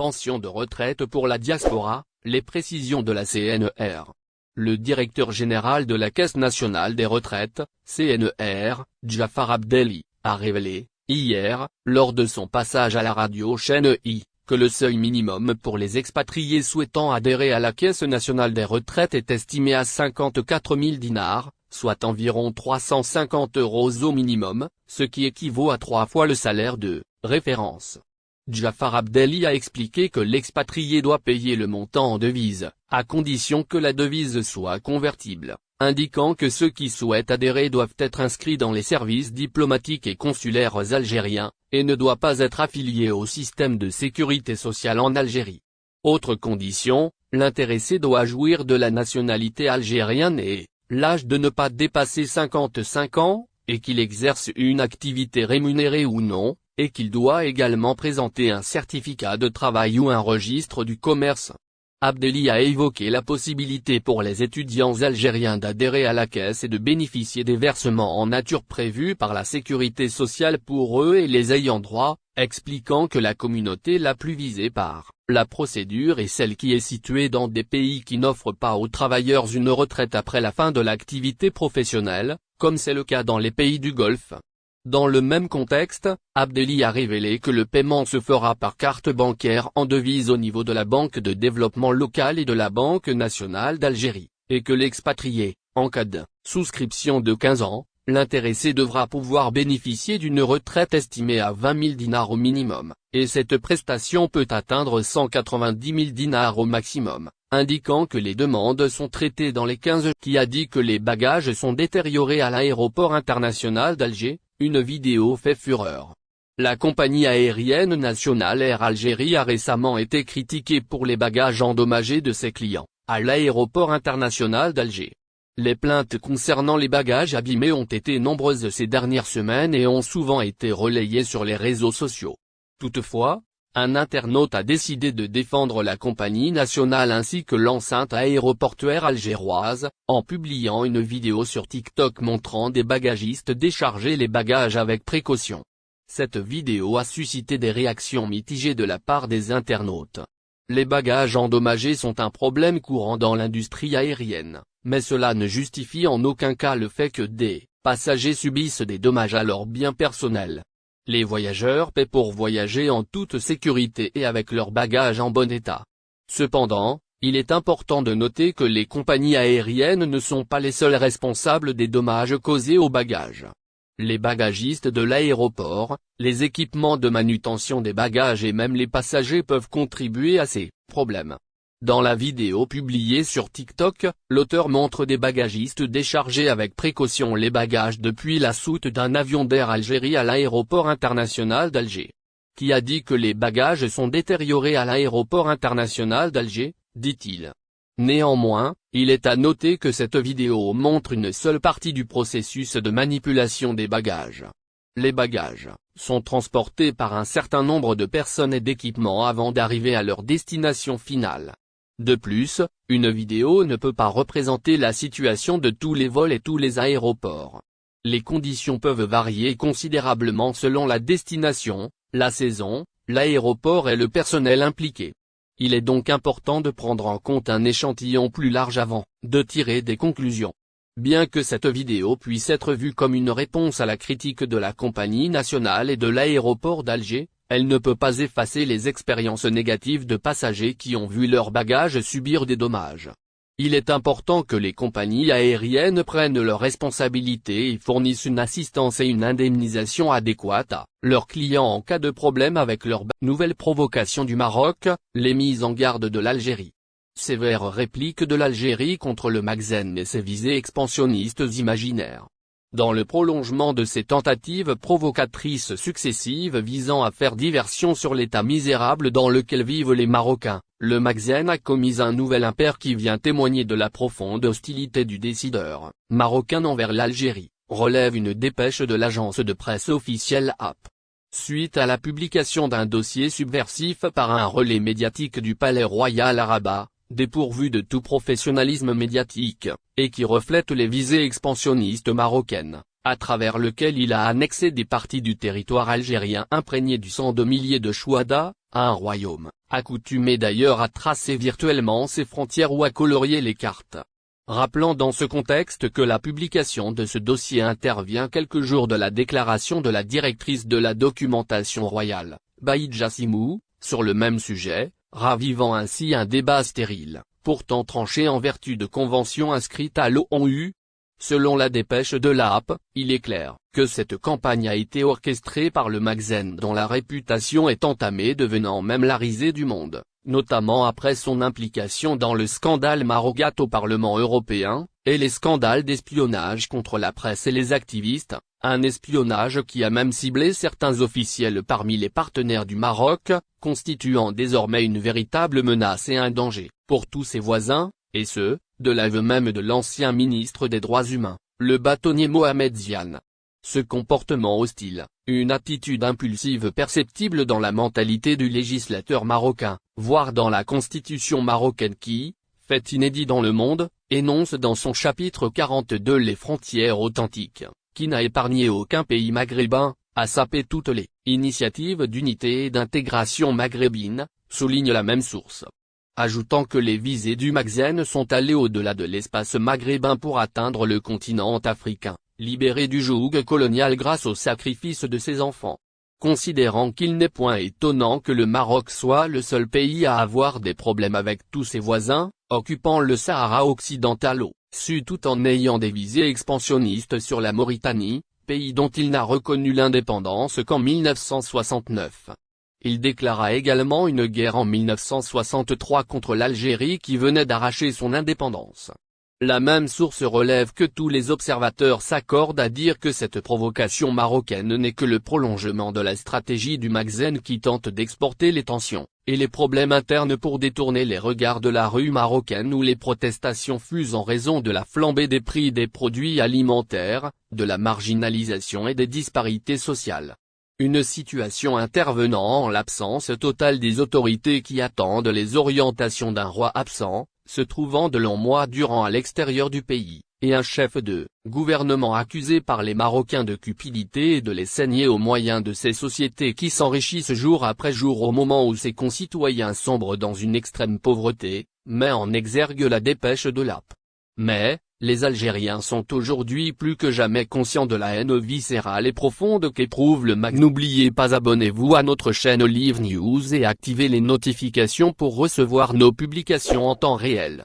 pension de retraite pour la diaspora, les précisions de la CNR. Le directeur général de la Caisse nationale des retraites, CNR, Jafar Abdelli, a révélé, hier, lors de son passage à la radio chaîne I, que le seuil minimum pour les expatriés souhaitant adhérer à la Caisse nationale des retraites est estimé à 54 000 dinars, soit environ 350 € au minimum, ce qui équivaut à 3 fois le salaire de référence. Jafar Abdelli a expliqué que l'expatrié doit payer le montant en devise, à condition que la devise soit convertible, indiquant que ceux qui souhaitent adhérer doivent être inscrits dans les services diplomatiques et consulaires algériens, et ne doivent pas être affiliés au système de sécurité sociale en Algérie. Autre condition, l'intéressé doit jouir de la nationalité algérienne et l'âge de ne pas dépasser 55 ans, et qu'il exerce une activité rémunérée ou non, et qu'il doit également présenter un certificat de travail ou un registre du commerce. Abdelli a évoqué la possibilité pour les étudiants algériens d'adhérer à la caisse et de bénéficier des versements en nature prévus par la sécurité sociale pour eux et les ayants droit, expliquant que la communauté la plus visée par la procédure est celle qui est située dans des pays qui n'offrent pas aux travailleurs une retraite après la fin de l'activité professionnelle, comme c'est le cas dans les pays du Golfe. Dans le même contexte, Abdelli a révélé que le paiement se fera par carte bancaire en devise au niveau de la Banque de développement local et de la Banque nationale d'Algérie, et que l'expatrié, en cas de souscription de 15 ans, l'intéressé devra pouvoir bénéficier d'une retraite estimée à 20 000 dinars au minimum, et cette prestation peut atteindre 190 000 dinars au maximum, indiquant que les demandes sont traitées dans les 15 jours. Qui a dit que les bagages sont détériorés à l'aéroport international d'Alger. Une vidéo fait fureur. La compagnie aérienne nationale Air Algérie a récemment été critiquée pour les bagages endommagés de ses clients, à l'aéroport international d'Alger. Les plaintes concernant les bagages abîmés ont été nombreuses ces dernières semaines et ont souvent été relayées sur les réseaux sociaux. Toutefois, un internaute a décidé de défendre la compagnie nationale ainsi que l'enceinte aéroportuaire algéroise, en publiant une vidéo sur TikTok montrant des bagagistes décharger les bagages avec précaution. Cette vidéo a suscité des réactions mitigées de la part des internautes. Les bagages endommagés sont un problème courant dans l'industrie aérienne, mais cela ne justifie en aucun cas le fait que des passagers subissent des dommages à leurs biens personnels. Les voyageurs paient pour voyager en toute sécurité et avec leurs bagages en bon état. Cependant, il est important de noter que les compagnies aériennes ne sont pas les seuls responsables des dommages causés aux bagages. Les bagagistes de l'aéroport, les équipements de manutention des bagages et même les passagers peuvent contribuer à ces problèmes. Dans la vidéo publiée sur TikTok, l'auteur montre des bagagistes décharger avec précaution les bagages depuis la soute d'un avion d'Air Algérie à l'aéroport international d'Alger. Qui a dit que les bagages sont détériorés à l'aéroport international d'Alger, dit-il. Néanmoins, il est à noter que cette vidéo montre une seule partie du processus de manipulation des bagages. Les bagages sont transportés par un certain nombre de personnes et d'équipements avant d'arriver à leur destination finale. De plus, une vidéo ne peut pas représenter la situation de tous les vols et tous les aéroports. Les conditions peuvent varier considérablement selon la destination, la saison, l'aéroport et le personnel impliqué. Il est donc important de prendre en compte un échantillon plus large avant de tirer des conclusions. Bien que cette vidéo puisse être vue comme une réponse à la critique de la compagnie nationale et de l'aéroport d'Alger, elle ne peut pas effacer les expériences négatives de passagers qui ont vu leurs bagages subir des dommages. Il est important que les compagnies aériennes prennent leurs responsabilités et fournissent une assistance et une indemnisation adéquates à leurs clients en cas de problème avec leurs bagages. Nouvelle provocation du Maroc, les mises en garde de l'Algérie. Sévère réplique de l'Algérie contre le Maghreb et ses visées expansionnistes imaginaires. Dans le prolongement de ces tentatives provocatrices successives visant à faire diversion sur l'état misérable dans lequel vivent les Marocains, le Maghreb a commis un nouvel impair qui vient témoigner de la profonde hostilité du décideur marocain envers l'Algérie, relève une dépêche de l'agence de presse officielle AP. Suite à la publication d'un dossier subversif par un relais médiatique du Palais Royal à Rabat, dépourvu de tout professionnalisme médiatique, et qui reflète les visées expansionnistes marocaines, à travers lequel il a annexé des parties du territoire algérien imprégné du sang de milliers de Chouada, à un royaume, accoutumé d'ailleurs à tracer virtuellement ses frontières ou à colorier les cartes. Rappelant dans ce contexte que la publication de ce dossier intervient quelques jours de la déclaration de la directrice de la documentation royale, Baïd Jassimou, sur le même sujet, ravivant ainsi un débat stérile, pourtant tranché en vertu de conventions inscrites à l'ONU. Selon la dépêche de l'AP, il est clair que cette campagne a été orchestrée par le Magazine dont la réputation est entamée, devenant même la risée du monde, notamment après son implication dans le scandale Marogat au Parlement européen, et les scandales d'espionnage contre la presse et les activistes, un espionnage qui a même ciblé certains officiels parmi les partenaires du Maroc, constituant désormais une véritable menace et un danger pour tous ses voisins, et ce, de l'aveu même de l'ancien ministre des Droits humains, le bâtonnier Mohamed Ziane. Ce comportement hostile, une attitude impulsive perceptible dans la mentalité du législateur marocain, voire dans la constitution marocaine qui, fait inédit dans le monde, énonce dans son chapitre 42 les frontières authentiques, qui n'a épargné aucun pays maghrébin, a sapé toutes les initiatives d'unité et d'intégration maghrébine, souligne la même source. Ajoutant que les visées du Magazine sont allées au-delà de l'espace maghrébin pour atteindre le continent africain, libéré du joug colonial grâce au sacrifice de ses enfants. Considérant qu'il n'est point étonnant que le Maroc soit le seul pays à avoir des problèmes avec tous ses voisins, occupant le Sahara occidental au sud tout en ayant des visées expansionnistes sur la Mauritanie, pays dont il n'a reconnu l'indépendance qu'en 1969. Il déclara également une guerre en 1963 contre l'Algérie qui venait d'arracher son indépendance. La même source relève que tous les observateurs s'accordent à dire que cette provocation marocaine n'est que le prolongement de la stratégie du Magazine qui tente d'exporter les tensions et les problèmes internes pour détourner les regards de la rue marocaine où les protestations fusent en raison de la flambée des prix des produits alimentaires, de la marginalisation et des disparités sociales. Une situation intervenant en l'absence totale des autorités qui attendent les orientations d'un roi absent, se trouvant de longs mois durant à l'extérieur du pays, et un chef de gouvernement accusé par les Marocains de cupidité et de les saigner au moyen de ces sociétés qui s'enrichissent jour après jour au moment où ses concitoyens sombrent dans une extrême pauvreté, met en exergue la dépêche de l'AP. Mais, les Algériens sont aujourd'hui plus que jamais conscients de la haine viscérale et profonde qu'éprouve le Magazine. N'oubliez pas, abonnez-vous à notre chaîne Olive News et activez les notifications pour recevoir nos publications en temps réel.